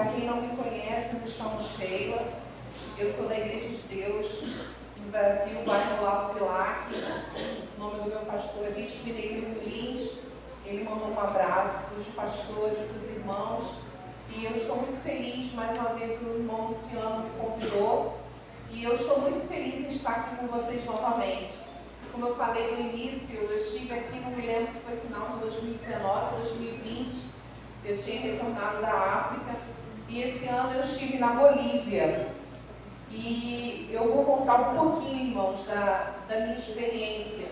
Para quem não me conhece, eu me chamo Sheila. Eu sou da Igreja de Deus no Brasil, bairro Olavo Bilac. O nome do meu pastor é Bispo Mineiro Lins. Ele mandou um abraço para os pastores, para os irmãos. E eu estou muito feliz, mais uma vez o irmão Luciano me convidou. E eu estou muito feliz em estar aqui com vocês novamente. Como eu falei no início, eu estive aqui, não me lembro se foi final de 2019, 2020. Eu tinha retornado da África. E esse ano eu estive na Bolívia. E eu vou contar um pouquinho, irmãos, da minha experiência.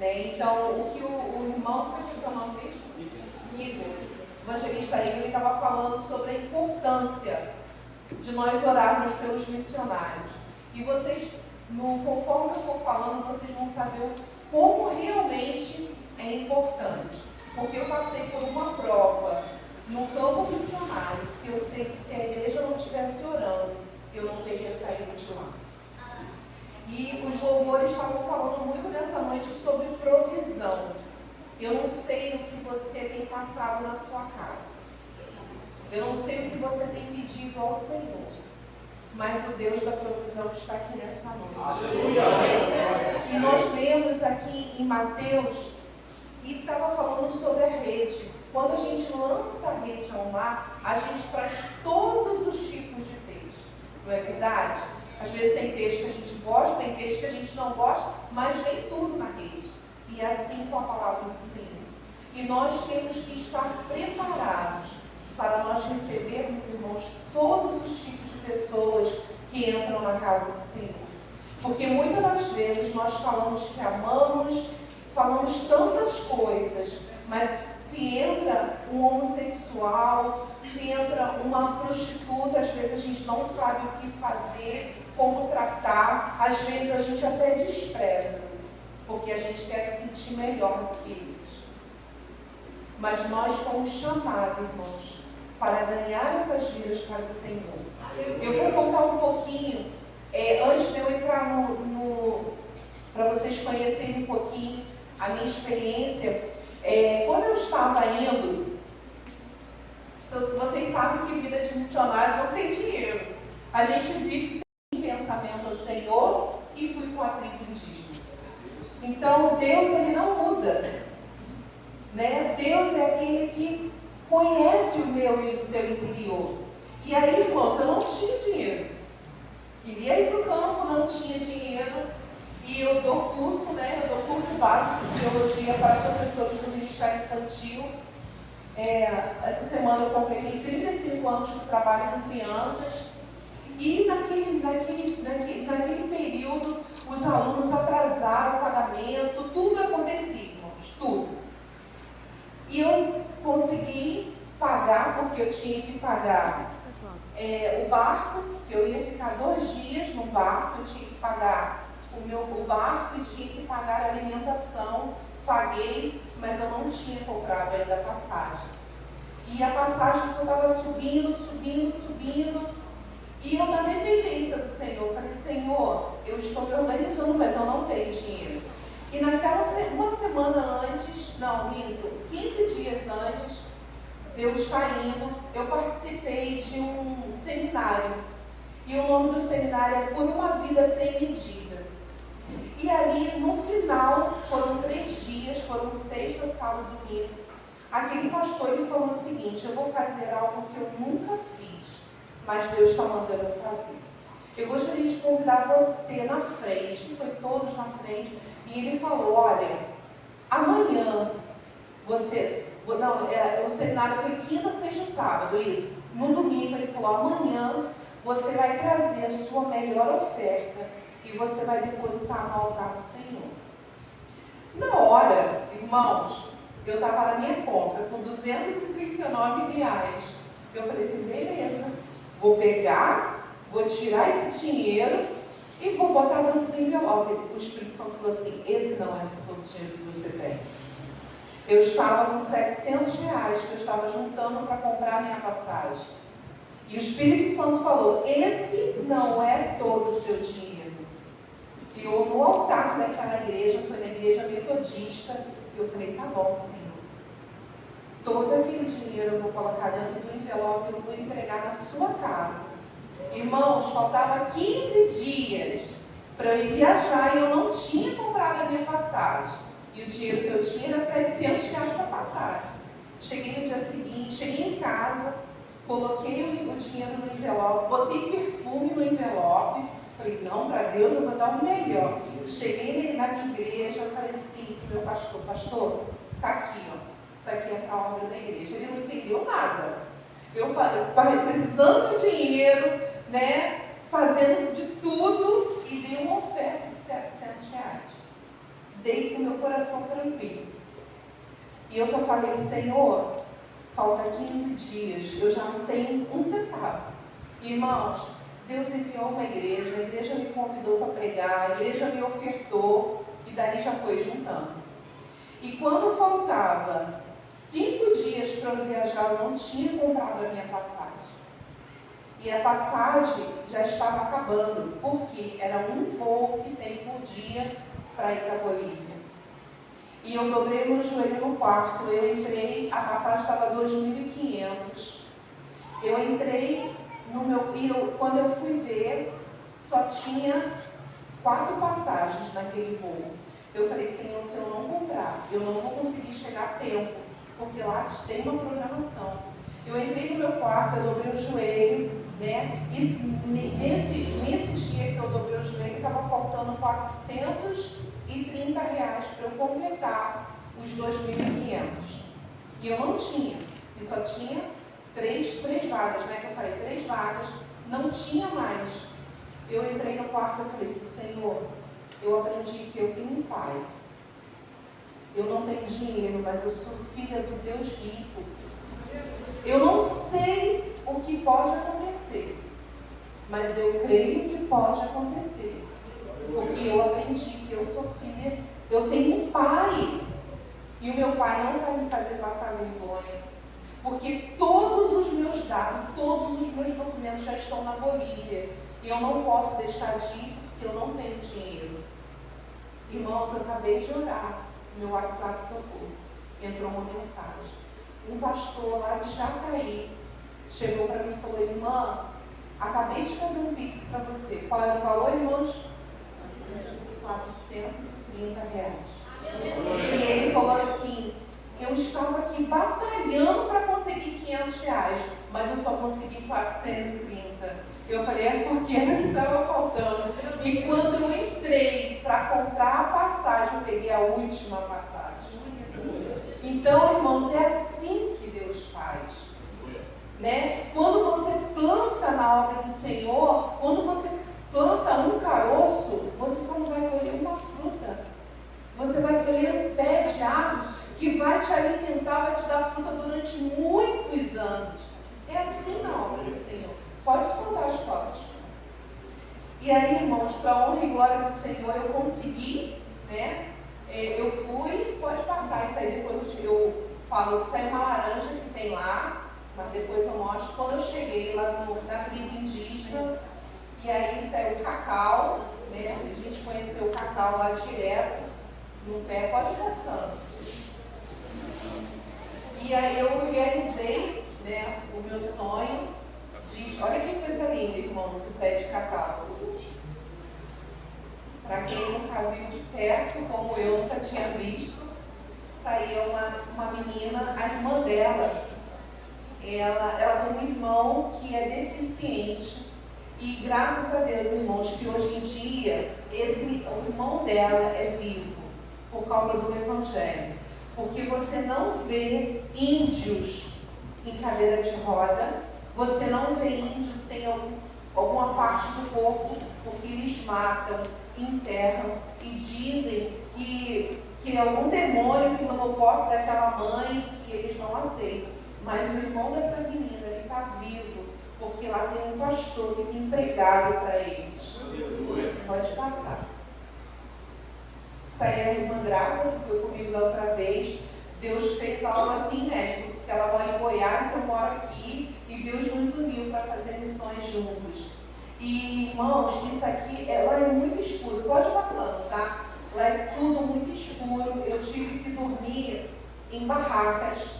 Né? Então, o que o irmão, foi o seu nome mesmo? Igor, evangelista Igor, ele estava falando sobre a importância de nós orarmos pelos missionários. E vocês, conforme eu for falando, vocês vão saber como realmente é importante. Porque eu passei por uma prova no campo missionário, que eu sei que se a igreja não estivesse orando, eu não teria saído de lá. E os louvores estavam falando muito nessa noite sobre provisão. Eu não sei o que você tem passado na sua casa. Eu não sei o que você tem pedido ao Senhor. Mas o Deus da provisão está aqui nessa noite. E nós lemos aqui em Mateus, e estava falando sobre a rede. Quando a gente lança a rede ao mar, a gente traz todos os tipos de peixe. Não é verdade? Às vezes tem peixe que a gente gosta, tem peixe que a gente não gosta, mas vem tudo na rede. E é assim com a palavra do Senhor. E nós temos que estar preparados para nós recebermos, irmãos, todos os tipos de pessoas que entram na casa do Senhor. Porque muitas das vezes nós falamos que amamos, falamos tantas coisas, mas se entra um homossexual, se entra uma prostituta, às vezes a gente não sabe o que fazer, como tratar, às vezes a gente até despreza, porque a gente quer se sentir melhor do que eles. Mas nós fomos chamados, irmãos, para ganhar essas vidas para o Senhor. Eu vou contar um pouquinho, antes de eu entrar para vocês conhecerem um pouquinho a minha experiência. Quando eu estava indo, vocês sabem que vida de missionário não tem dinheiro. A gente vive em pensamento ao Senhor e fui com a tribo indígena. Então, Deus, ele não muda. Né? Deus é aquele que conhece o meu e o seu interior. E aí, irmãos, eu não tinha dinheiro. Queria ir para o campo, não tinha dinheiro. E eu dou curso, né? Eu dou curso básico de teologia para professores do Ministério Infantil. Essa semana eu completei 35 anos de trabalho com crianças. E naquele período, os alunos atrasaram o pagamento, tudo acontecia, irmãos, tudo. E eu consegui pagar, porque eu tinha que pagar o barco, que eu ia ficar 2 dias no barco, eu tinha que pagar o barco e tinha que pagar a alimentação. Paguei, mas eu não tinha comprado ainda a passagem. E a passagem só estava subindo. E eu, na dependência do Senhor, falei: Senhor, eu estou me organizando, mas eu não tenho dinheiro. E uma semana antes, 15 dias antes de eu estar indo, eu participei de um seminário. E o nome do seminário é Por uma Vida Sem Medida. E ali, no final, foram 3 dias, foram sexta, sábado e domingo. Aquele pastor, ele falou o seguinte: eu vou fazer algo que eu nunca fiz, mas Deus está mandando eu fazer. Eu gostaria de convidar você na frente, foi todos na frente, e ele falou: olha, amanhã o seminário foi quinta, sexta e sábado, isso. No domingo ele falou: amanhã você vai trazer a sua melhor oferta e você vai depositar no altar do Senhor. Na hora, irmãos, eu estava na minha conta com R$239. Eu falei assim: beleza, vou pegar, vou tirar esse dinheiro e vou botar dentro do envelope. O Espírito Santo falou assim: esse não é todo o dinheiro que você tem. Eu estava com R$700 que eu estava juntando para comprar a minha passagem. E o Espírito Santo falou: esse não é todo o seu dinheiro. E eu, no altar daquela igreja, foi na igreja metodista, eu falei: tá bom, Senhor. todo aquele dinheiro eu vou colocar dentro do envelope e eu vou entregar na sua casa. Irmãos, faltava 15 dias para eu ir viajar e eu não tinha comprado a minha passagem. E o dinheiro que eu tinha era R$700 para passagem. Cheguei no dia seguinte, cheguei em casa, coloquei o dinheiro no envelope, botei perfume no envelope. Falei, não, para Deus eu vou dar o melhor. Cheguei na minha igreja, eu falei assim, meu pastor, tá aqui, ó. Isso aqui é a obra da igreja. Ele não entendeu nada. Eu precisando de dinheiro, né? Fazendo de tudo e dei uma oferta de R$700. Dei com meu coração tranquilo. E eu só falei, Senhor, falta 15 dias, eu já não tenho um centavo. Irmãos, Deus enviou uma igreja, a igreja me convidou para pregar, a igreja me ofertou e daí já foi juntando. E quando faltava 5 dias para eu viajar, eu não tinha comprado a minha passagem. E a passagem já estava acabando, porque era um voo que tem por dia para ir para a Bolívia. E eu dobrei meu joelho no quarto, eu entrei, a passagem estava 2.500. Eu entrei no meu... quando eu fui ver, só tinha 4 passagens naquele voo. Eu falei, Senhor, se eu não comprar, eu não vou conseguir chegar a tempo, porque lá tem uma programação. Eu entrei no meu quarto, eu dobrei o joelho, né? E nesse dia que eu dobrei o joelho, estava faltando R$430 para eu completar os 2.500. E eu não tinha. E só tinha três vagas, né? Que eu falei, 3 vagas, não tinha mais. Eu entrei no quarto e falei, Senhor, eu aprendi que eu tenho um pai. Eu não tenho dinheiro, mas eu sou filha do Deus rico. Eu não sei o que pode acontecer, mas eu creio que pode acontecer. Porque eu aprendi que eu sou filha, eu tenho um pai. E o meu pai não vai me fazer passar vergonha. Porque todos os meus dados, todos os meus documentos já estão na Bolívia. E eu não posso deixar de ir porque eu não tenho dinheiro. Irmãos, eu acabei de orar. Meu WhatsApp tocou. Entrou uma mensagem. Um pastor lá de Jataí chegou para mim e falou, irmã, acabei de fazer um pix para você. Qual era o valor, irmãos? R$430. E ele falou assim, eu estava aqui batalhando para conseguir R$500, mas eu só consegui 430. Eu falei, é porque era que estava faltando. E quando eu entrei para comprar a passagem, eu peguei a última passagem. Então, irmãos, é assim que Deus faz. Né? Quando você planta na obra do Senhor, quando você planta um caroço, você só não vai colher uma fruta. Você vai colher um pé de árvore que vai te alimentar, vai te dar fruta durante muitos anos. É assim na obra do Senhor. Pode soltar as fotos. E aí, irmãos, para a honra e glória do Senhor, eu consegui, né? Eu fui, pode passar isso aí, depois eu falo que saiu uma laranja que tem lá, mas depois eu mostro. Quando eu cheguei lá na tribo indígena, e aí saiu o cacau, né? A gente conheceu o cacau lá direto, no pé, pode ir passando. E aí eu realizei, né, o meu sonho. Olha que coisa linda, irmãos, o pé de cacau. Para quem nunca viu de perto, como eu nunca tinha visto, saía uma menina, a irmã dela, ela tem um irmão que é deficiente. E graças a Deus, irmãos, que hoje em dia, o irmão dela é vivo, por causa do Evangelho. Porque você não vê índios em cadeira de roda, você não vê índios sem alguma parte do corpo, porque eles matam, enterram e dizem que é algum demônio que tomou posse daquela mãe e eles não aceitam. Mas o irmão dessa menina, ele está vivo, porque lá tem um pastor que tem empregado para eles. Pode passar. Isso aí é a irmã Graça, que foi comigo da outra vez. Deus fez algo assim inédito, porque ela mora em Goiás, eu moro aqui, e Deus nos uniu para fazer missões juntos. E, irmãos, isso aqui, lá é muito escuro, pode ir passando, tá? Lá é tudo muito escuro, eu tive que dormir em barracas.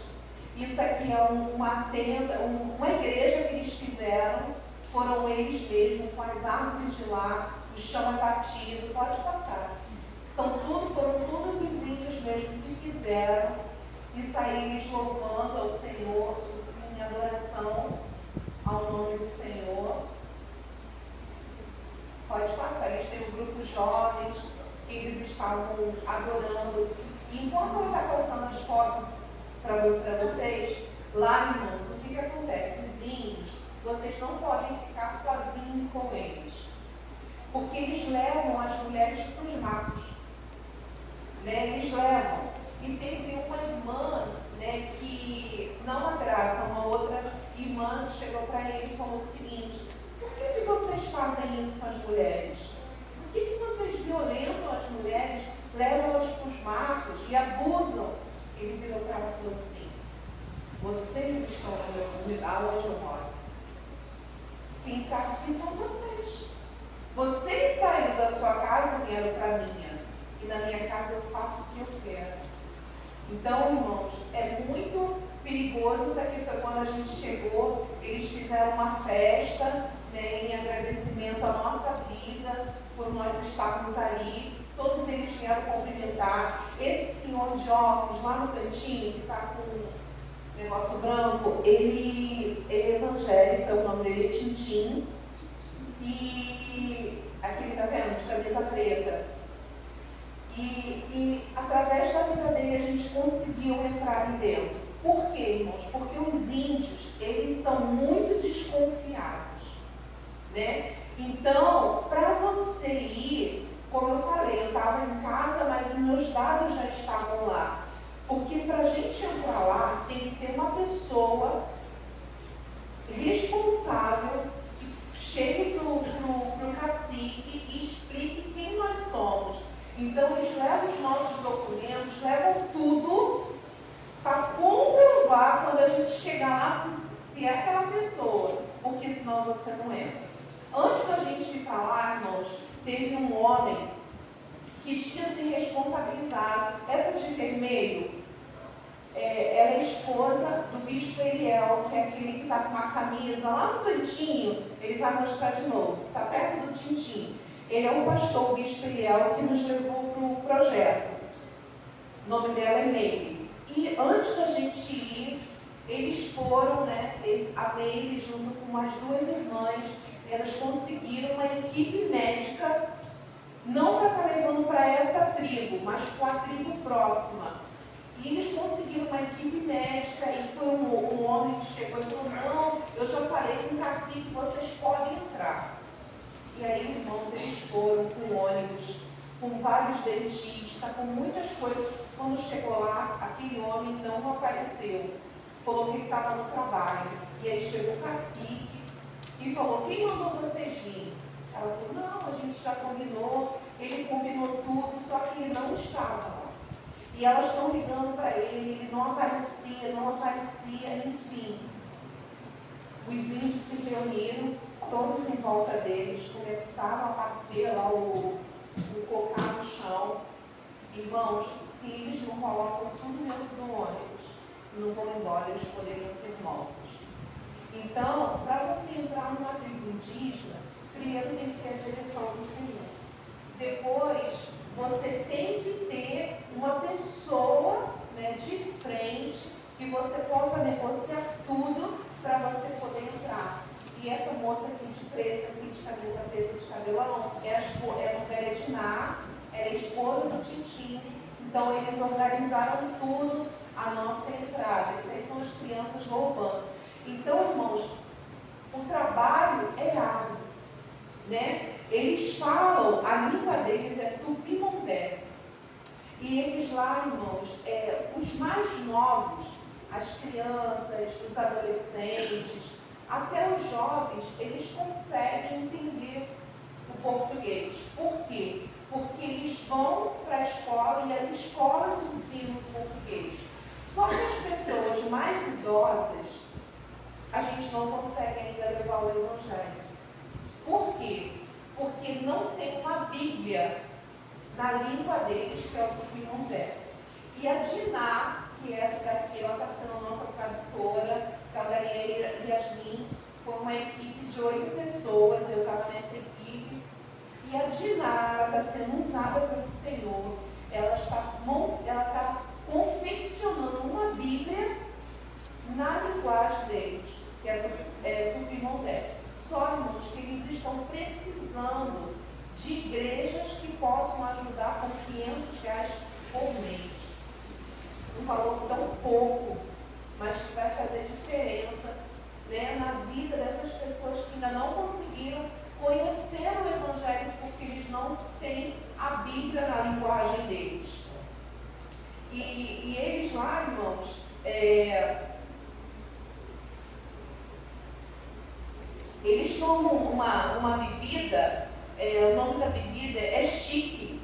Isso aqui é uma tenda, uma igreja que eles fizeram, foram eles mesmos, com as árvores de lá, o chão é batido, pode passar. Foram todos os índios mesmo que fizeram, isso aí eles louvando ao Senhor, em adoração ao nome do Senhor. Pode passar, eles têm um grupo jovens, que eles estavam adorando. E enquanto ela está passando as fotos para vocês, lá, irmãos, o que acontece? Os índios, vocês não podem ficar sozinhos com eles, porque eles levam as mulheres para os matos, né? Eles levam. E teve uma irmã, né, que, não a Graça, uma outra irmã chegou para eles e falou o seguinte: por que vocês fazem isso com as mulheres? Por que vocês violentam as mulheres, levam elas para os matos e abusam? Ele virou para ela e falou assim: vocês estão aonde eu moro. Quem está aqui são vocês. Vocês saíram da sua casa e vieram para a minha. E na minha casa eu faço o que eu quero. Então, irmãos, é muito perigoso. Isso aqui foi quando a gente chegou. Eles fizeram uma festa, né, em agradecimento à nossa vida, por nós estarmos ali. Todos eles vieram cumprimentar. Esse senhor de óculos lá no cantinho, que está com um negócio branco, ele é evangélico, o nome dele é Tintim. E aqui ele está vendo, de camisa preta. E através da vida dele a gente conseguiu entrar ali dentro. Por quê, irmãos? Porque os índios, eles são muito desconfiados, né? Então, para você ir, como eu falei, eu estava em casa, mas os meus dados já estavam lá. Porque para a gente entrar lá, tem que ter uma pessoa responsável que chegue para o cacique e explique quem nós somos. Então, eles levam os nossos documentos, levam tudo para comprovar quando a gente chegar lá se é aquela pessoa, porque senão você não entra. Antes da gente ir para lá, irmãos, teve um homem que tinha se responsabilizado. Essa de vermelho, ela é esposa do bispo Eliel, que é aquele que está com uma camisa lá no cantinho, ele vai mostrar de novo, está perto do Tintim. Ele é o pastor, o bispo Eliel, que nos levou para o projeto. O nome dela é Meire. E antes da gente ir, eles foram, né, a Meire, junto com as duas irmãs, elas conseguiram uma equipe médica, não para estar levando para essa tribo, mas para a tribo próxima. E eles conseguiram uma equipe médica, e foi um homem que chegou e falou: não, eu já falei com o cacique, vocês podem entrar. E aí, irmãos, eles foram com ônibus, com vários dentistas, com muitas coisas. Quando chegou lá, aquele homem não apareceu. Falou que ele estava no trabalho. E aí chegou o cacique e falou: quem mandou vocês virem? Ela falou: não, a gente já combinou. Ele combinou tudo, só que ele não estava lá. E elas estão ligando para ele não aparecia, enfim. Os índios se reuniram, todos em volta deles, começaram a bater lá o cocar no chão. Irmãos, se eles não colocam tudo dentro do ônibus, não vão embora, eles poderiam ser mortos. Então, para você entrar numa tribo indígena, primeiro tem que ter a direção do Senhor. Depois, você tem que ter uma pessoa, né, de frente, que você possa negociar tudo para você poder entrar. E essa moça aqui de preta, aqui de camisa preta, de cabelão, é a mulher Ediná, ela é esposa do Tintim. Então, eles organizaram tudo, a nossa entrada. Essas aí são as crianças louvando. Então, irmãos, o trabalho é árduo, né? Eles falam, a língua deles é Tupimondé. E eles lá, irmãos, os mais novos, as crianças, os adolescentes, até os jovens, eles conseguem entender o português. Por quê? Porque eles vão para a escola e as escolas ensinam o português. Só que as pessoas mais idosas, a gente não consegue ainda levar o Evangelho. Por quê? Porque não tem uma Bíblia na língua deles, que é o Tupimondé. E a Diná, que essa daqui, ela está sendo a nossa tradutora, Caldaria e Yasmin. Foi uma equipe de 8 pessoas, eu estava nessa equipe. E a Dinara está sendo usada pelo Senhor. Ela está confeccionando uma Bíblia na linguagem deles, que é do Tupi-Mondé. Só, irmãos, que eles estão precisando de igrejas que possam ajudar com R$500 por mês. Um valor tão pouco, mas que vai fazer diferença, né, na vida dessas pessoas que ainda não conseguiram conhecer o Evangelho porque eles não têm a Bíblia na linguagem deles. E eles lá, irmãos, eles tomam uma bebida, o nome da bebida é chique.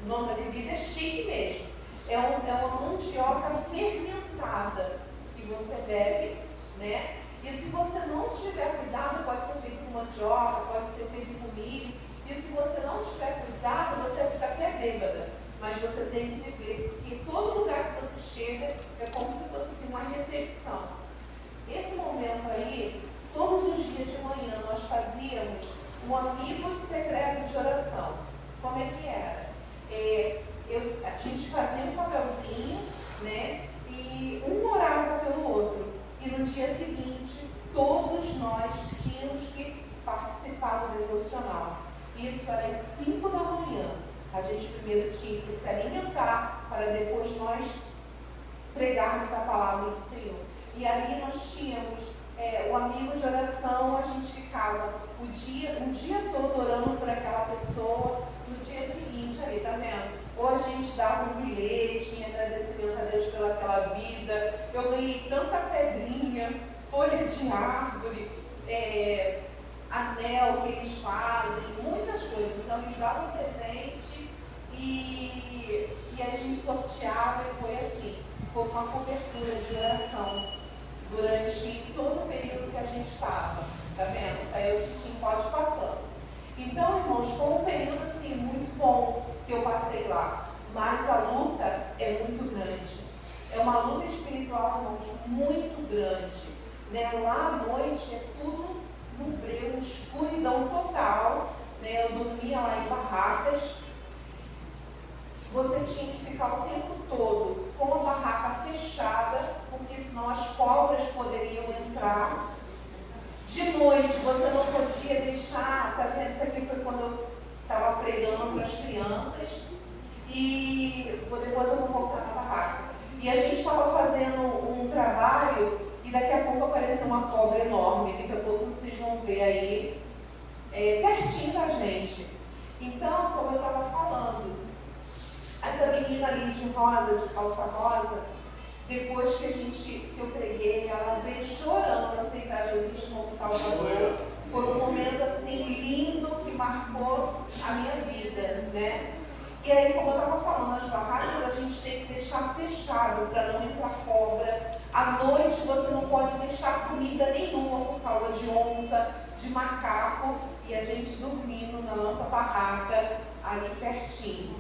O nome da bebida é chique mesmo. É uma mandioca fermentada que você bebe, né? E se você não tiver cuidado, pode ser feito com mandioca, pode ser feito com milho. E se você não tiver cuidado, você fica até bêbada. Mas você tem que beber, porque em todo lugar que você chega é como se fosse assim, uma recepção. Esse momento aí, todos os dias de manhã, nós fazíamos um amigo secreto de oração. Como é que era? A gente fazia um papelzinho, né? E um orava pelo outro. E no dia seguinte, todos nós tínhamos que participar do devocional. Isso era às 5 da manhã. A gente primeiro tinha que se alimentar para depois nós pregarmos a palavra do Senhor. E ali nós tínhamos o amigo de oração, a gente ficava um dia todo orando por aquela pessoa. No dia seguinte, ali, tá vendo? Ou a gente dava um bilhete em agradecimento a Deus pelaquela vida. Eu ganhei tanta pedrinha, folha de árvore, anel que eles fazem, muitas coisas. Então eles davam presente e a gente sorteava e foi assim. Foi uma cobertura de oração durante todo o período que a gente estava. Tá vendo? Isso aí o Titinho pode passando. Então, irmãos, foi um período assim muito bom que eu passei lá. Mas a luta é muito grande. É uma luta espiritual, irmãos, muito grande. Né? Lá à noite é tudo no breu, escuridão total. Né? Eu dormia lá em barracas. Você tinha que ficar o tempo todo com a barraca fechada, porque senão as cobras poderiam entrar. De noite você não podia deixar, tá vendo? Isso aqui foi quando eu estava pregando para as crianças. E depois eu vou voltar na barraca. E a gente estava fazendo um trabalho e daqui a pouco apareceu uma cobra enorme. Daqui a pouco vocês vão ver aí, pertinho da gente. Então, como eu estava falando, essa menina ali de rosa, de calça rosa, depois que eu preguei, ela veio chorando a aceitar Jesus como Salvador. Foi um momento assim lindo que marcou a minha vida, né? E aí, como eu estava falando, as barracas a gente tem que deixar fechado para não entrar cobra. À noite você não pode deixar comida nenhuma por causa de onça, de macaco, e a gente dormindo na nossa barraca ali pertinho.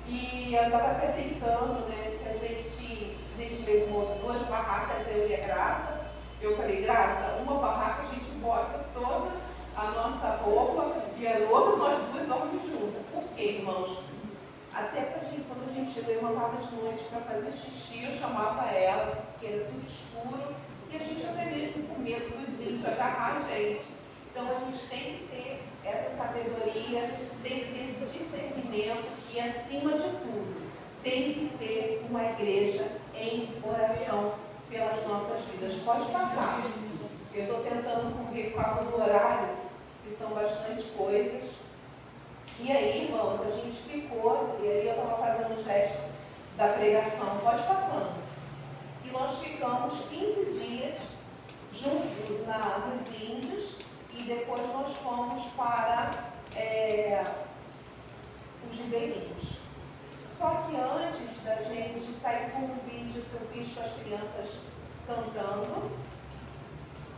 E eu estava até brincando, né, que a gente levou 2 barracas, eu e a Graça. Eu falei, Graça, uma barraca a gente bota toda a nossa roupa e a outra nós 2 dormimos juntas. Por quê, irmãos? Até quando a gente levantava de noite para fazer xixi, eu chamava ela, porque era tudo escuro, e a gente até mesmo com medo dos índios agarrar a gente. Então a gente tem que ter essa sabedoria, tem que ter esse discernimento e, acima de tudo, tem que ter uma igreja em oração pelas nossas vidas. Pode passar. Eu estou tentando correr por causa do horário, que são bastante coisas. E aí, irmãos, a gente ficou, e aí eu estava fazendo o gesto da pregação, pode passando. E nós ficamos 15 dias juntos nos índios, e depois nós fomos para os ribeirinhos. Só que antes da gente sair com um vídeo que eu fiz com as crianças cantando,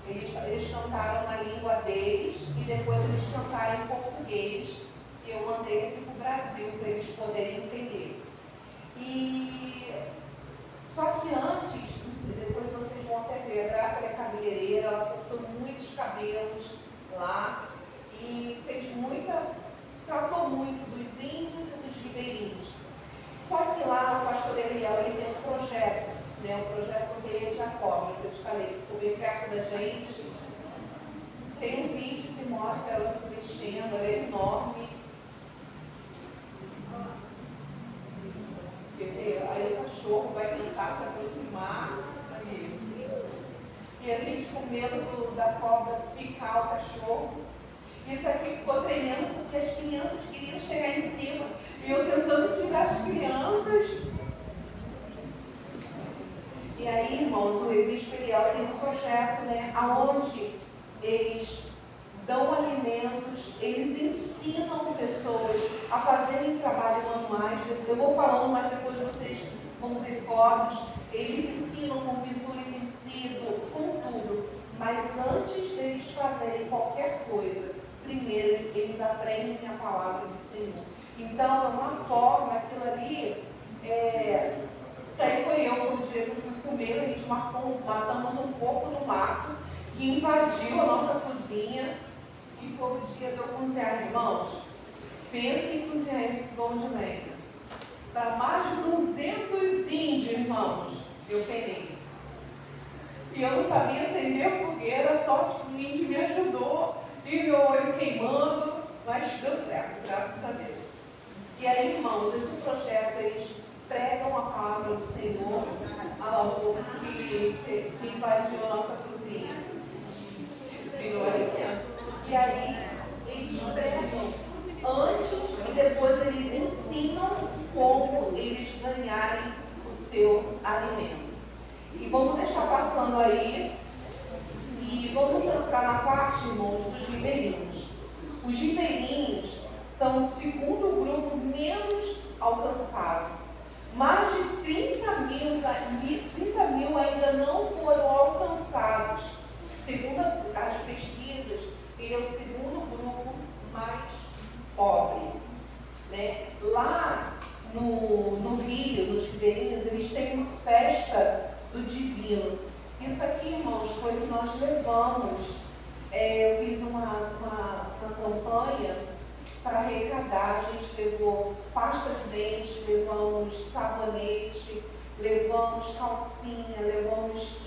eles cantaram na língua deles, e depois eles cantaram em português. Eu mandei aqui para o Brasil para eles poderem entender. E Só que antes, depois vocês vão até ver, a Graça é cabeleireira, ela cortou muitos cabelos lá e tratou muito dos índios e dos ribeirinhos. Só que lá o pastor Eliel, ele tem um projeto, né, o projeto Rei Jacob, que eu te falei, que ficou bem perto da gente. Tem um vídeo que mostra ela se mexendo, ela é enorme. Aí o cachorro vai tentar se aproximar. E a gente com medo da cobra picar o cachorro. Isso aqui ficou tremendo porque as crianças queriam chegar em cima e eu tentando tirar as crianças. E aí, irmãos, o Bispo Eliel tem um projeto, né, onde eles dão alimentos, eles ensinam pessoas a fazerem trabalho manuais. Eu vou falando, mas depois vocês vão ver fotos. Eles ensinam com pintura em tecido, com tudo. Mas antes deles fazerem qualquer coisa, primeiro eles aprendem a palavra do Senhor. Então, é uma forma, aquilo ali, isso aí foi o dia que eu fui comer, a gente matamos um porco no mato, que invadiu a nossa cozinha, e foi o dia de eu cozinhar, irmãos. Pensem em cozinhar em fogão de lenha. Para mais de 200 índios, irmãos, eu penei. E eu não sabia acender a fogueira, sorte que o índio me ajudou, e meu olho queimando, mas deu certo, graças a Deus. E aí, irmãos, esse projeto, eles pregam a palavra do Senhor. Olha lá o povo que invadiu a nossa cozinha. Virou alimento. E aí, eles pregam antes e depois eles ensinam como eles ganharem o seu alimento. E vamos deixar passando aí. E vamos entrar na parte, irmãos, dos ribeirinhos. Os ribeirinhos são o segundo grupo menos alcançado. Mais de 30 mil ainda não foram alcançados. Segundo as pesquisas, ele é o segundo grupo mais pobre. Né? Lá no Rio, nos ribeirinhos, eles têm uma festa do divino. Isso aqui, irmãos, foi o que nós levamos. Eu fiz uma campanha para arrecadar. A gente levou pasta de dente, levamos sabonete, levamos calcinha, levamos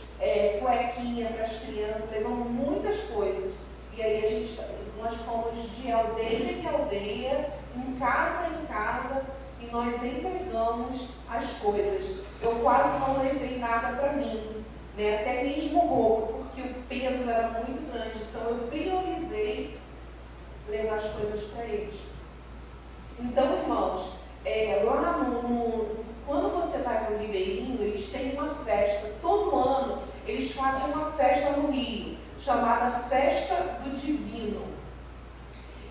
cuequinha para as crianças, levamos muitas coisas. E aí nós fomos de aldeia em aldeia, em casa, e nós entregamos as coisas. Eu quase não levei nada para mim, né? Até mesmo roupa, porque o peso era muito grande. Então eu priorizei levar as coisas para eles. Então, irmãos, lá quando você vai para o Ribeirinho, eles têm uma festa. Todo ano eles fazem uma festa no Rio, chamada Festa do Divino.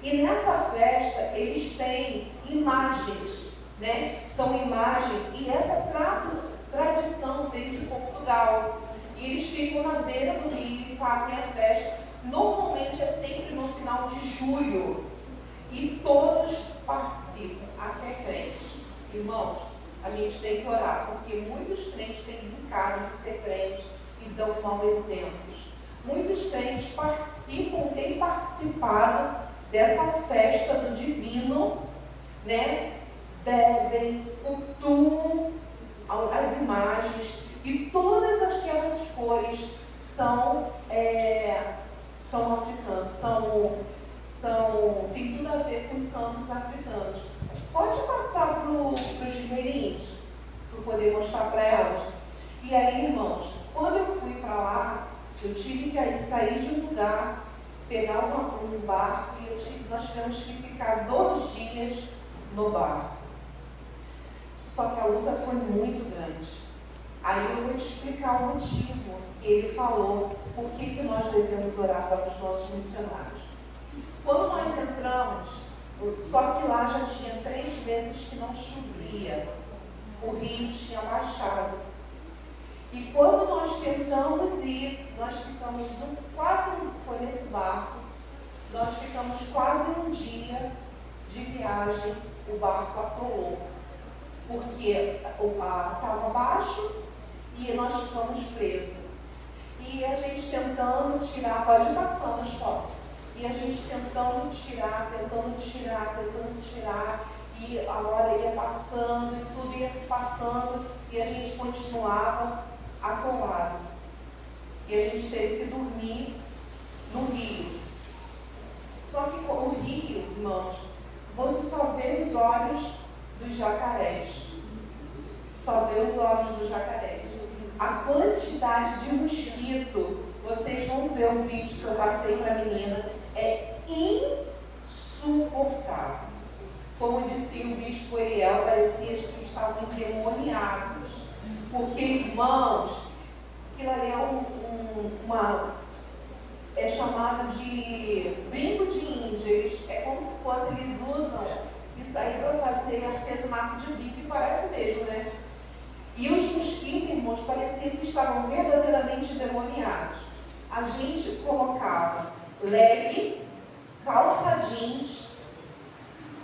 E nessa festa eles têm imagens, né? São imagens, e essa tradição veio de Portugal. E eles ficam na beira do rio e fazem a festa. Normalmente é sempre no final de julho. E todos participam, até crentes. Irmãos, a gente tem que orar, porque muitos crentes têm brincado de ser crentes e dão mau exemplos. Muitos crentes têm participado dessa festa do divino, né? Bebem, cultuam as imagens, e todas aquelas cores são africanos, tem tudo a ver com os santos africanos. Pode passar para os ribeirinhos, para poder mostrar para elas. E aí, irmãos, quando eu fui para lá, eu tive que sair de um lugar, pegar um barco, e nós tivemos que ficar 2 dias no barco. Só que a luta foi muito grande. Aí eu vou te explicar o motivo que ele falou, por que nós devemos orar para os nossos missionários. Quando nós entramos, só que lá já tinha 3 meses que não chovia, o rio tinha baixado. E quando nós tentamos ir, nós ficamos foi nesse barco, nós ficamos quase um dia de viagem, o barco atolou. Porque estava baixo e nós ficamos presos. E a gente tentando tirar, pode ir passando as fotos, e a gente tentando tirar, e a hora ia passando, e tudo ia se passando, e a gente continuava atolado. E a gente teve que dormir no rio. Só que o rio, irmãos, você só vê os olhos dos jacarés. Só vê os olhos dos jacarés. A quantidade de mosquito, vocês vão ver o vídeo que eu passei para a menina, é insuportável. Como disse o bispo Ariel, parecia que estavam endemoniados. Porque, irmãos, aquilo ali é chamado de brinco de índio. É como se fosse, eles usam isso aí para fazer artesanato de bico, e parece mesmo, né? E os mosquitos, irmãos, pareciam que estavam verdadeiramente endemoniados. A gente colocava leg, calça jeans,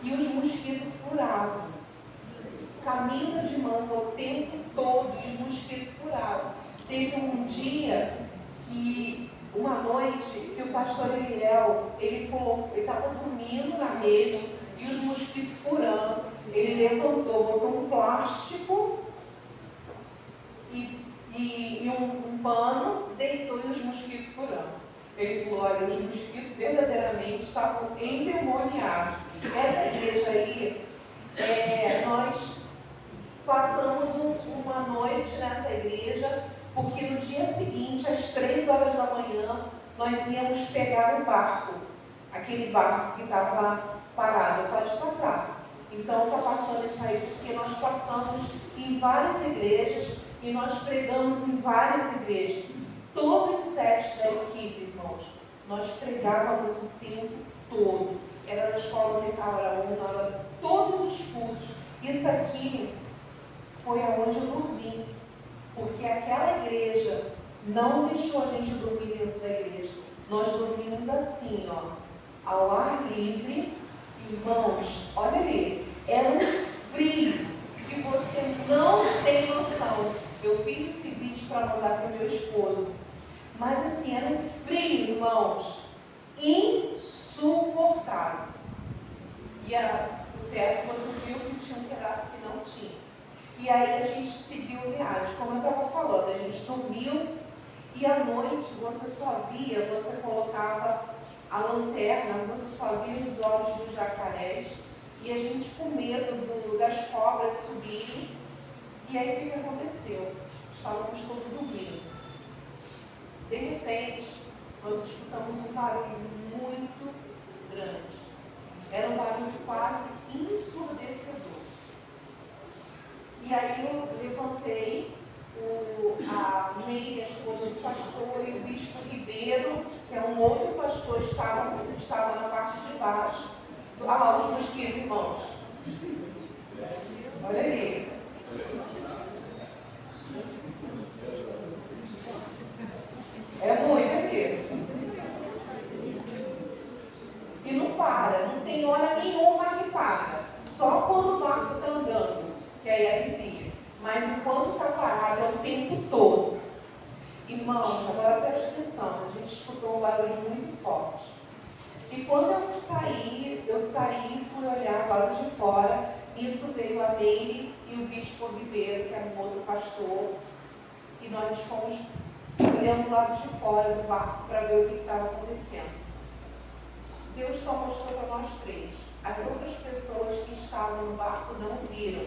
e os mosquitos furavam. Camisa de manga o tempo todo, e os mosquitos furavam. Teve um dia uma noite, que o pastor Eliel, ele estava dormindo na rede, e os mosquitos furando. Ele levantou, botou um plástico e um pano, deitou, e os mosquitos furando. Ele falou, olha, os mosquitos verdadeiramente estavam endemoniados. Essa igreja aí, nós passamos uma noite nessa igreja, porque no dia seguinte, às 3 horas da manhã, nós íamos pegar um barco. Aquele barco que estava lá parado, pode passar. Então está passando isso aí, porque nós passamos em várias igrejas e nós pregamos em várias igrejas. Todos 7 da equipe, irmãos, nós pregávamos o tempo todo. Era na escola unical, era todos os cultos. Isso aqui foi aonde eu dormi, porque aquela igreja não deixou a gente dormir dentro da igreja. Nós dormimos assim, ó, ao ar livre. Irmãos, olha ali, era um frio que você não tem noção. Eu fiz esse vídeo para mandar para o meu esposo, mas assim, era um frio, irmãos, insuportável. E o teto, você viu que tinha um pedaço que não tinha. E aí a gente seguiu a viagem. Como eu estava falando, a gente dormiu, e à noite você colocava a lanterna, você só via os olhos dos jacarés, e a gente com medo das cobras subirem. E aí o que aconteceu? Estávamos todos dormindo. De repente, nós escutamos um barulho muito grande. Era um barulho quase ensurdecedor. E aí eu levantei, a Meire, a esposa do pastor, e o bispo Ribeiro, que é um outro pastor, estava na parte de baixo. Olha lá os mosquitos, irmãos. Olha ali. É muito aqui. E não para, não tem hora nenhuma que para. Só quando o barco está andando, que aí alivia. Mas enquanto está parado, é o tempo todo. Irmãos, agora preste atenção, a gente escutou um barulho muito forte. E quando eu saí e fui olhar do lado de fora. Isso veio a Meire e o bispo Ribeiro, que era um outro pastor. E nós fomos olhando do lado de fora do barco para ver o que estava acontecendo. Deus só mostrou para nós 3. As outras pessoas que estavam no barco não viram.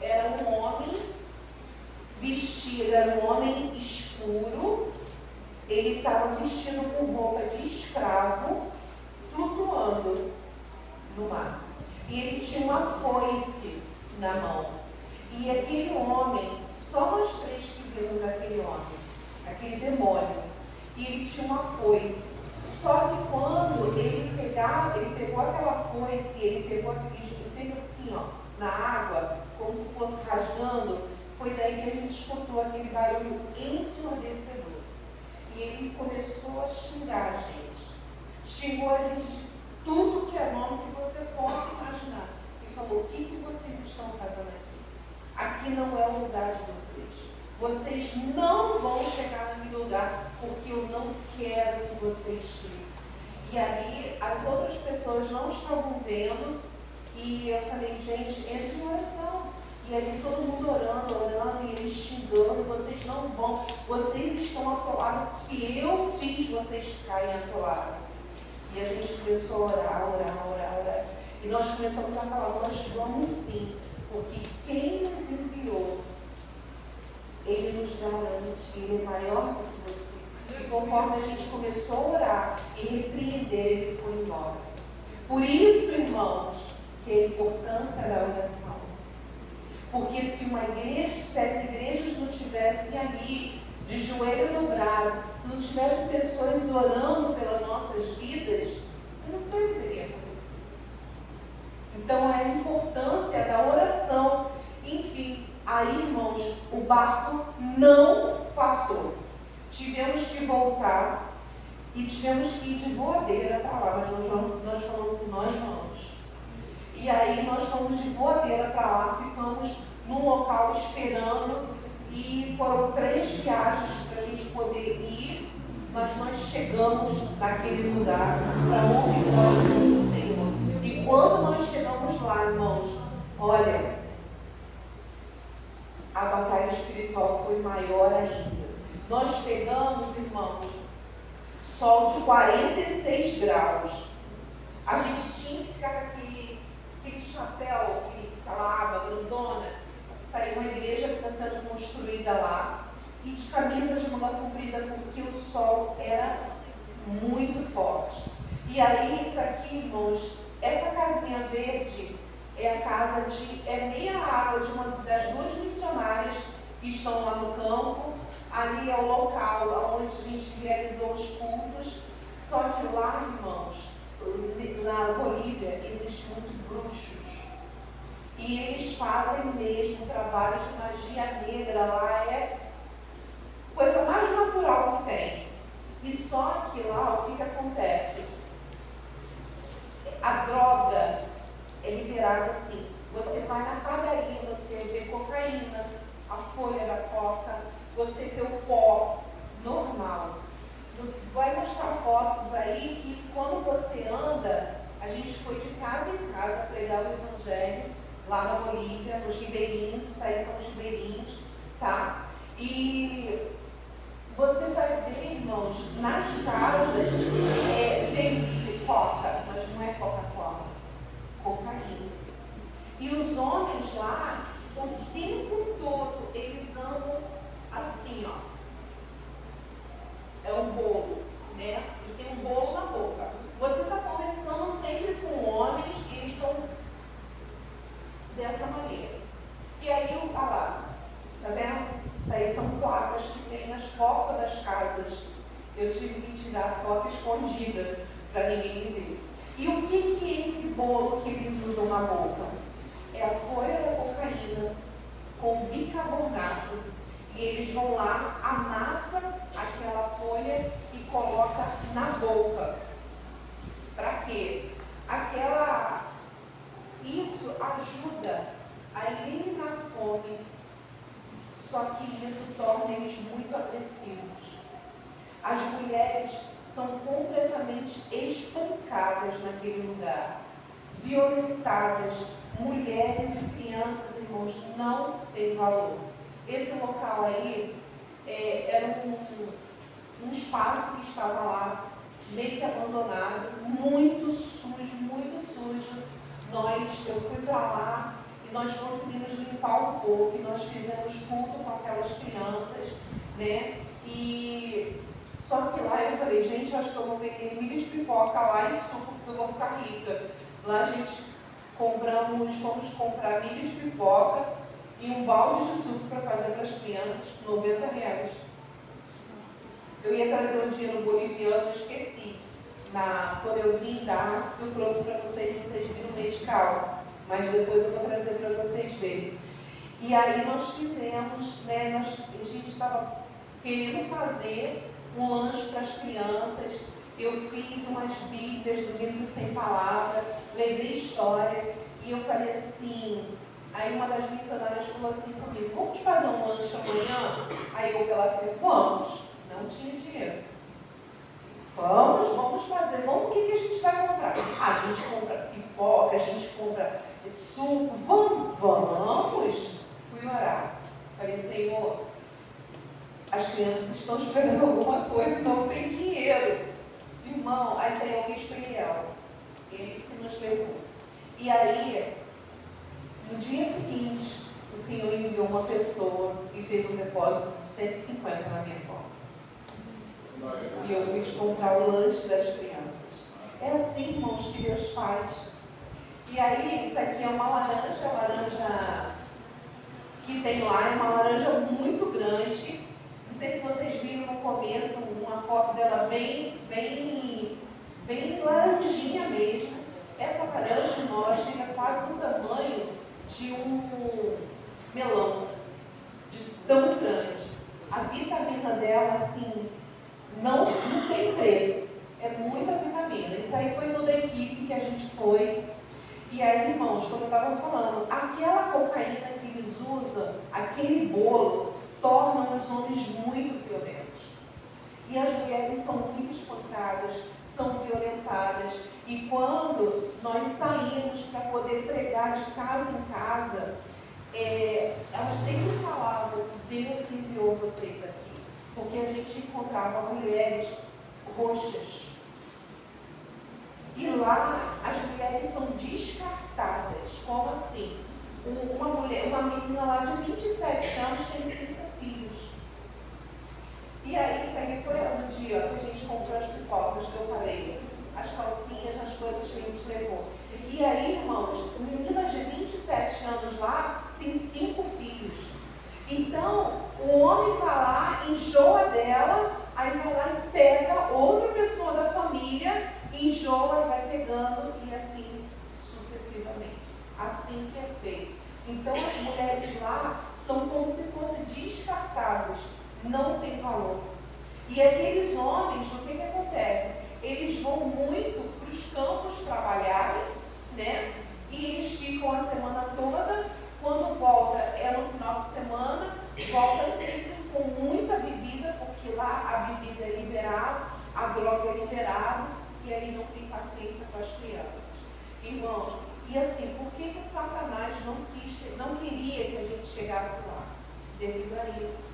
Era um homem vestido, era um homem escuro. Ele estava vestido com roupa de escravo, flutuando no mar. E ele tinha uma foice na mão. E aquele homem, só nós 3 que vimos aquele homem, aquele demônio. E ele tinha uma foice. Só que quando ele pegou aquela foice, ele fez assim, ó, na água, como se fosse rasgando, foi daí que a gente escutou aquele barulho ensurdecedor. E ele começou a xingar a gente. Xingou a gente de tudo que é nome que você possa imaginar. E falou, o que vocês estão fazendo aqui? Aqui não é o lugar de vocês. vocês não vão chegar naquele lugar, porque eu não quero que vocês cheguem. E ali as outras pessoas não estavam vendo, e eu falei, gente, entra em oração. E ali todo mundo orando, e eles xingando, vocês não vão, vocês estão atolados, porque eu fiz vocês ficarem atolados. E a gente começou a orar. E nós começamos a falar, nós vamos sim, porque quem nos enviou, Ele nos garante, Ele é maior do que você. E conforme a gente começou a orar e repreender, Ele foi embora. Por isso, irmãos, que a importância da oração. Porque se as igrejas não tivessem ali, de joelho dobrado, se não tivessem pessoas orando pelas nossas vidas, eu não sei o que teria acontecido. Então, é a importância da oração. Enfim, aí, irmãos, o barco não passou. Tivemos que voltar e tivemos que ir de voadeira para lá, mas nós falamos assim, nós vamos. E aí nós fomos de voadeira para lá, ficamos num local esperando, e foram 3 viagens para a gente poder ir, mas nós chegamos naquele lugar para honra e glória do Senhor. E quando nós chegamos lá, irmãos, olha, a batalha espiritual foi maior ainda. Nós pegamos, irmãos, sol de 46 graus. A gente tinha que ficar com aquele chapéu, aquela aba grandona. Saiu uma igreja que está sendo construída lá, e de camisa de manga comprida, porque o sol era muito forte. E aí, isso aqui, irmãos, essa casinha verde é a casa é meia água de uma das 2 missionárias que estão lá no campo. Ali é o local onde a gente realizou os cultos. Só que lá, irmãos, na Bolívia, existem muito bruxos. E eles fazem mesmo trabalho de magia negra. Lá é a coisa mais natural que tem. E só que lá, o que acontece? A droga é liberada assim. Você vai na padaria, você vê cocaína, a folha da coca, você vê o pó normal. Vai mostrar fotos aí que quando você anda, a gente foi de casa em casa pregar o evangelho, lá na Bolívia, nos ribeirinhos, isso aí são os ribeirinhos, tá? E você vai ver, irmãos, nas casas, vende-se coca, mas não é Coca-Cola, cocaína. E os homens lá, o tempo todo, eles andam assim, ó. É um bolo, né? E tem um bolo na boca. Você está conversando sempre com homens e eles estão dessa maneira. E aí, olha lá, tá vendo? Isso aí são placas que tem nas portas das casas. Eu tive que tirar a foto escondida para ninguém me ver. E o que é esse bolo que eles usam na boca? É a folha da cocaína com bicarbonato. E eles vão lá, amassa aquela folha e coloca na boca. Para quê? Isso ajuda a eliminar a fome, só que isso torna eles muito agressivos. As mulheres são completamente espancadas naquele lugar, violentadas. Mulheres e crianças, irmãos, não tem valor. Esse local aí era um espaço que estava lá, meio que abandonado, muito sujo, muito sujo. Eu fui para lá e nós conseguimos limpar um pouco, e nós fizemos culto com aquelas crianças, né? E só que lá eu falei, gente, acho que eu vou vender milho de pipoca lá e suco, porque eu vou ficar rica. Lá a gente fomos comprar milho de pipoca e um balde de suco para fazer para as crianças, R$90. Eu ia trazer um dinheiro boliviano, esqueci. Quando eu vim dar, eu trouxe para vocês viram o medical. Mas depois eu vou trazer para vocês verem. E aí nós fizemos, né? A gente estava querendo fazer um lanche para as crianças. Eu fiz umas bíblias do livro Sem Palavra, levei história, e eu falei assim, Aí uma das missionárias falou assim comigo, vamos fazer um lanche amanhã? Aí eu pela fé, vamos. Não tinha dinheiro. Vamos fazer. Vamos, o que a gente vai comprar? A gente compra pipoca, a gente compra suco. Vamos. Fui orar. Falei, Senhor, as crianças estão esperando alguma coisa e não tem dinheiro. Irmão, aí saiu o bispo Eliel. Ele que nos levou. E aí, no dia seguinte, o Senhor enviou uma pessoa e fez um depósito de 150 na minha conta. E eu fui comprar o lanche das crianças. É assim, irmãos, que Deus faz. E aí, isso aqui é uma laranja, a laranja que tem lá é uma laranja muito grande. Não sei se vocês viram no começo uma foto dela bem laranjinha mesmo. Essa laranja nós chega quase do tamanho de um melão, de tão grande. A vitamina dela, assim, não tem preço. É muita vitamina. Isso aí foi toda a equipe que a gente foi. E aí, irmãos, como eu estava falando, aquela cocaína que eles usam, aquele bolo, torna os homens muito violentos. E as mulheres são muito esforçadas, são violentadas. E quando nós saímos para poder pregar de casa em casa, elas sempre falavam, Deus enviou vocês aqui. Porque a gente encontrava mulheres roxas. E lá as mulheres são descartadas. Como assim? Uma menina lá de 27 anos tem 5 filhos. E aí, isso aí foi no dia que a gente comprou as pipocas que eu falei, as calcinhas, as coisas que a gente levou. E aí, irmãos, meninas de 27 anos lá tem 5 filhos. Então, o homem vai lá, enjoa dela, aí vai lá e pega outra pessoa da família, enjoa e vai pegando, e assim sucessivamente. Assim que é feito. Então, as mulheres lá são como se fossem descartadas, não tem valor. E aqueles homens, o que acontece? Eles vão muito para os campos trabalharem, né? E eles ficam a semana toda. Quando volta, é no final de semana, volta sempre com muita bebida, porque lá a bebida é liberada, a droga é liberada, e aí não tem paciência com as crianças. Irmãos, e assim, por que Satanás não queria que a gente chegasse lá? Devido a isso.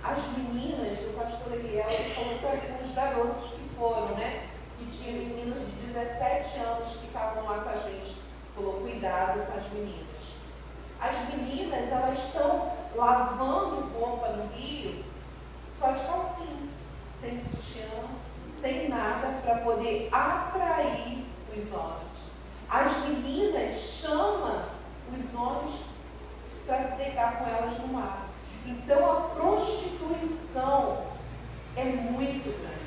As meninas, o pastor Eliel, ele falou para alguns garotos que foram, né? Que tinha meninas de 17 anos que estavam lá com a gente. Falou, cuidado com as meninas. As meninas, elas estão lavando roupa no rio só de calcinha, sem sutiã, sem nada, para poder atrair os homens. As meninas chamam os homens para se deitar com elas no mar. Então a prostituição é muito grande,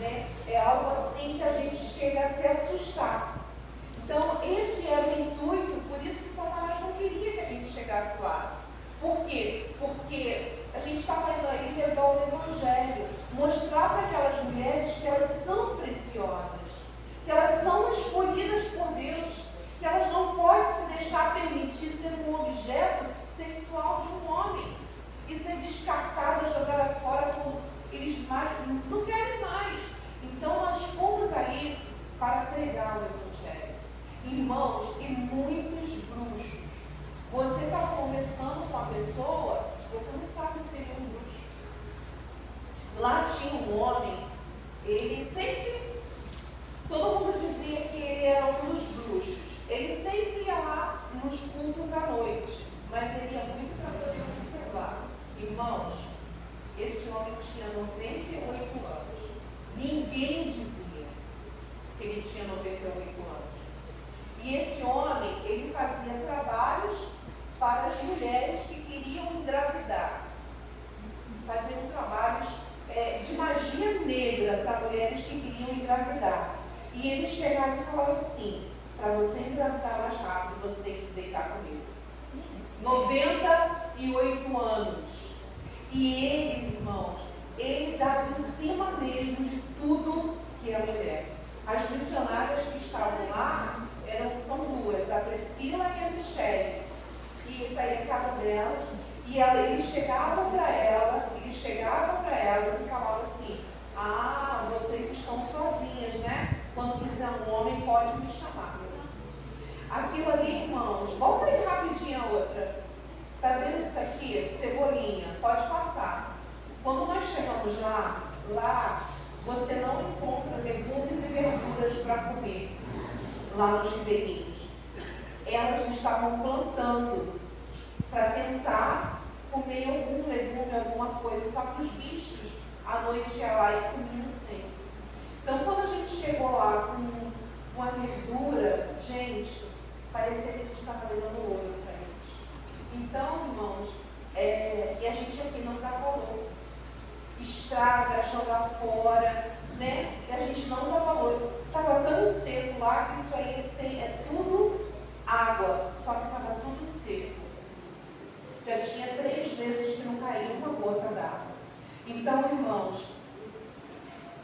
né? É algo assim que a gente chega a se assustar. Então esse era o intuito, por isso que Satanás não queria que a gente chegasse lá. Por quê? Porque a gente estava indo aí levar o Evangelho, mostrar para aquelas mulheres que elas são preciosas, que elas são escolhidas por Deus, que elas não podem se deixar permitir ser um objeto sexual de um homem e ser descartada, jogada fora como eles mais não querem mais. Então nós fomos ali para pregar o Evangelho. Irmãos, e muitos bruxos. Você está conversando com a pessoa, você não sabe se ele é um bruxo. Lá tinha um homem, ele sempre, todo mundo dizia que ele era um dos bruxos. Ele sempre ia lá nos cultos à noite, mas ele ia muito para poder observar. Irmãos, esse homem tinha 98 anos. Ninguém dizia que ele tinha 98 anos. E esse homem, ele fazia trabalhos para as mulheres que queriam engravidar. Faziam trabalhos de magia negra para mulheres que queriam engravidar. E ele chegava e falava assim, para você engravidar mais rápido, você tem que se deitar comigo. 98 anos. E ele, irmãos, ele dava em cima mesmo de tudo que é mulher. As missionárias que estavam lá são duas, a Priscila e a Michele. E que saía da casa delas, e ele chegava para elas e falava assim: ah, vocês estão sozinhas, né? Quando quiser um homem, pode me chamar. Aquilo ali, irmãos, volta aí rapidinho a outra. Tá vendo isso aqui? Cebolinha, pode passar. Quando nós chegamos lá você não encontra legumes e verduras para comer, lá nos ribeirinhos. Elas estavam plantando para tentar comer algum legume, alguma coisa, só que os bichos, à noite ia lá e comiam sempre. Então, quando a gente chegou lá com uma verdura, gente, parecia que a gente estava levando ouro para eles. Então, irmãos, e a gente aqui não dá valor. Estraga, joga fora, né? E a gente não dá valor. Estava tão seco lá que isso aí é tudo água, só que estava tudo seco. Já tinha 3 meses que não caiu uma gota d'água. Então, irmãos,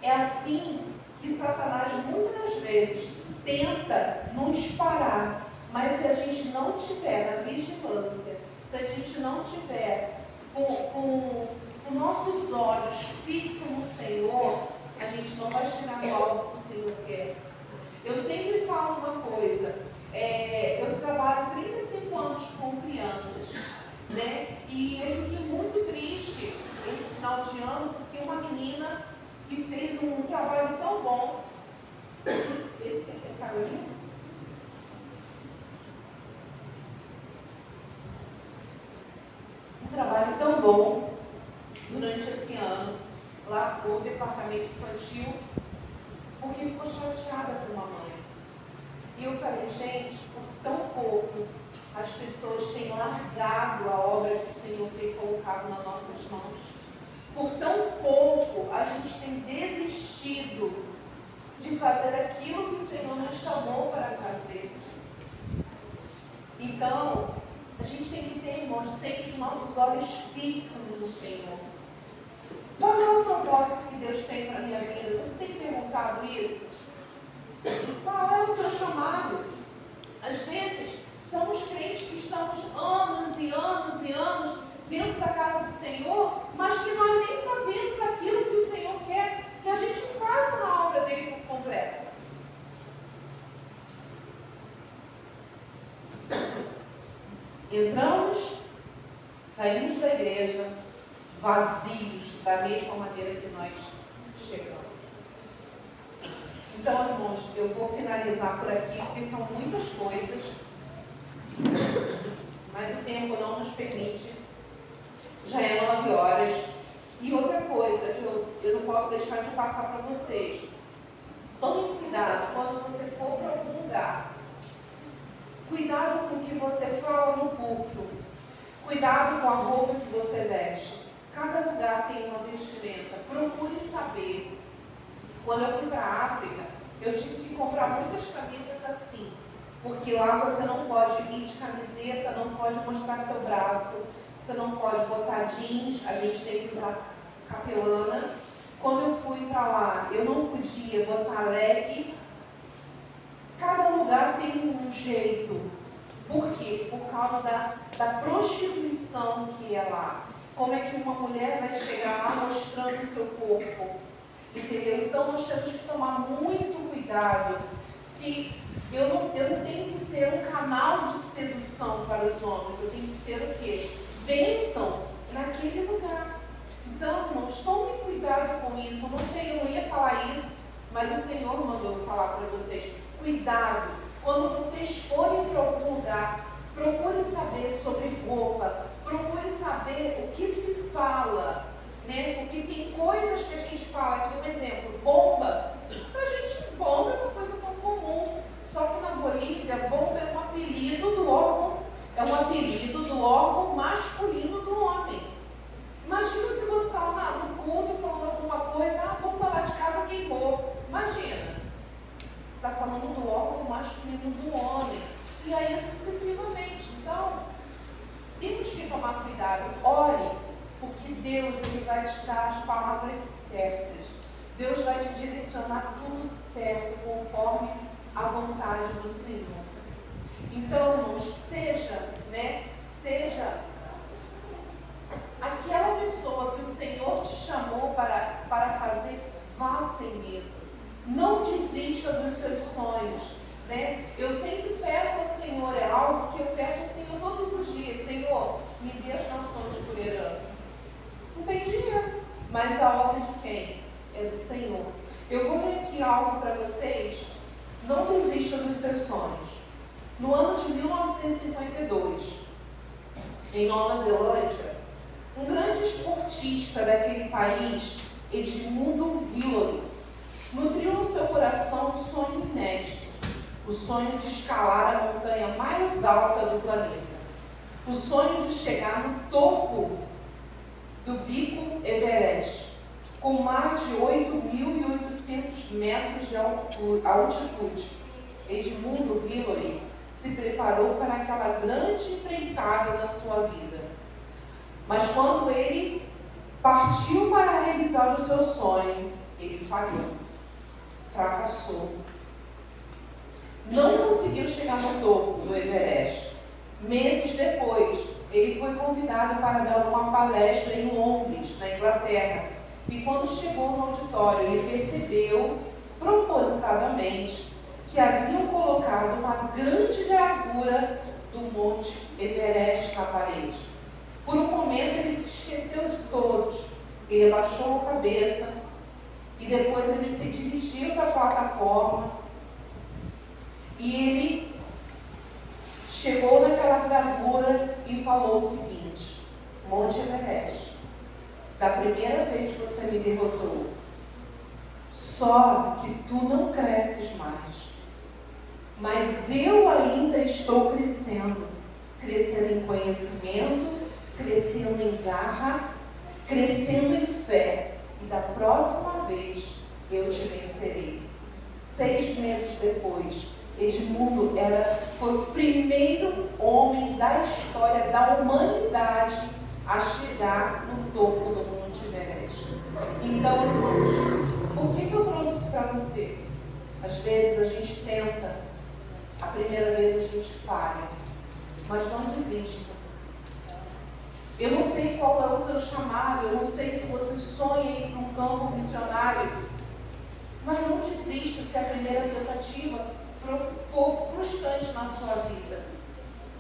é assim que Satanás muitas vezes tenta nos parar, mas se a gente não tiver na vigilância, se a gente não tiver com nossos olhos fixos no Senhor, a gente não vai chegar no alvo que o Senhor quer. Eu sempre falo uma coisa, eu trabalho 35 anos com crianças, né? E eu fiquei muito triste esse final de ano, porque uma menina que fez um trabalho tão bom, essa aguinha? Um trabalho tão bom durante esse ano, largou o departamento infantil porque ficou chateada com a mãe. E eu falei, gente, por tão pouco as pessoas têm largado a obra que o Senhor tem colocado nas nossas mãos. Por tão pouco a gente tem desistido de fazer aquilo que o Senhor nos chamou para fazer. Então, a gente tem que ter, irmãos, sempre os nossos olhos fixos no Senhor. Qual é o propósito que Deus tem para a minha vida? Você tem perguntado isso? Qual é o seu chamado? Às vezes, são os crentes que estamos anos e anos e anos dentro da casa do Senhor, mas que nós nem sabemos aquilo que o Senhor quer que a gente faça na obra dele por completo. Entramos, saímos da igreja vazios, da mesma maneira que nós chegamos. Então, irmãos, eu vou finalizar por aqui, porque são muitas coisas, mas o tempo não nos permite. Já é 9 horas. E outra coisa que eu não posso deixar de passar para vocês. Tome cuidado quando você for para algum lugar. Cuidado com o que você fala no culto. Cuidado com a roupa que você veste. Cada lugar tem uma vestimenta. Procure saber. Quando eu fui para a África, eu tive que comprar muitas camisas assim. Porque lá você não pode ir de camiseta, não pode mostrar seu braço, você não pode botar jeans, a gente tem que usar capelana. Quando eu fui para lá, eu não podia botar leg. Cada lugar tem um jeito. Por quê? Por causa da prostituição que é lá. Como é que uma mulher vai chegar lá mostrando o seu corpo? Entendeu? Então nós temos que tomar muito cuidado. Se eu não tenho que ser um canal de sedução para os homens, eu tenho que ser o quê? Bênção naquele lugar. Então, irmãos, tomem cuidado com isso. Eu não sei, eu não ia falar isso, mas o Senhor mandou eu falar para vocês. Cuidado, quando vocês forem para algum lugar, procure saber sobre roupa, procure saber o que se fala, né? Porque tem coisas que a gente fala aqui, um exemplo, bomba. Pra gente, bomba é uma coisa tão comum. Só que na Bolívia, bomba é um apelido do órgão masculino do homem. Imagina se você está lá no culto falando alguma coisa, a bomba lá de casa queimou. Imagina. Você está falando do órgão masculino do homem. E aí sucessivamente. Então, temos que tomar cuidado. Ore, porque Deus ele vai te dar as palavras certas. Deus vai te direcionar tudo certo, conforme a vontade do Senhor. Então, irmãos, seja sonhos, né? Eu sempre peço ao Senhor, é algo que eu peço ao Senhor todos os dias: Senhor, me dê as nações por herança. Não tem dinheiro, mas a obra de quem? É do Senhor. Eu vou ler aqui algo para vocês. Não desista dos seus sonhos. No ano de 1952, em Nova Zelândia, um grande esportista daquele país, Edmundo Hillary, nutriu no seu coração um sonho inédito, o sonho de escalar a montanha mais alta do planeta, o sonho de chegar no topo do Pico Everest, com mais de 8.800 metros de altitude. Edmundo Hillary se preparou para aquela grande empreitada na sua vida. Mas quando ele partiu para realizar o seu sonho, ele falhou, fracassou. Não conseguiu chegar no topo do Everest. Meses depois, ele foi convidado para dar uma palestra em Londres, na Inglaterra. E quando chegou no auditório, ele percebeu, propositadamente, que haviam colocado uma grande gravura do Monte Everest na parede. Por um momento, ele se esqueceu de todos. Ele abaixou a cabeça e depois ele se dirigiu para a plataforma e ele chegou naquela gravura e falou o seguinte: Monte Everest, da primeira vez que você me derrotou, só que tu não cresces mais. Mas eu ainda estou crescendo em conhecimento, crescendo em garra, crescendo em fé, e da próxima vez eu te vencerei. 6 meses depois, Edmundo foi o primeiro homem da história da humanidade a chegar no topo do Monte Everest. Então, irmãos, por que eu trouxe isso para você? Às vezes a gente tenta, a primeira vez a gente falha, mas não desista. Eu não sei qual é o seu chamado, eu não sei se você sonha em ir para um campo missionário, mas não desista se a primeira tentativa for frustrante na sua vida.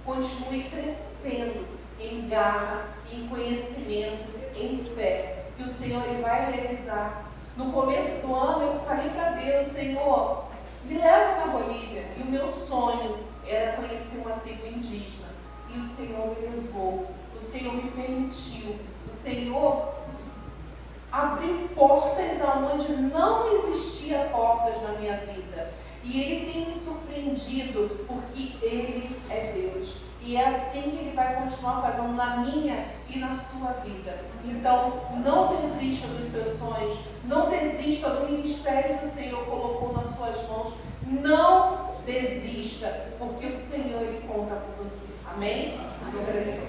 Continue crescendo em garra, em conhecimento, em fé, que o Senhor ele vai realizar. No começo do ano eu falei para Deus: Senhor, me leva na Bolívia. E o meu sonho era conhecer uma tribo indígena. E o Senhor me levou, o Senhor me permitiu, o Senhor abriu portas aonde não existiam portas na minha vida. E Ele tem me surpreendido, porque Ele é Deus. E é assim que Ele vai continuar fazendo na minha e na sua vida. Então, não desista dos seus sonhos, não desista do ministério que o Senhor colocou nas suas mãos. Não desista, porque o Senhor Ele conta com você. Amém? Eu agradeço.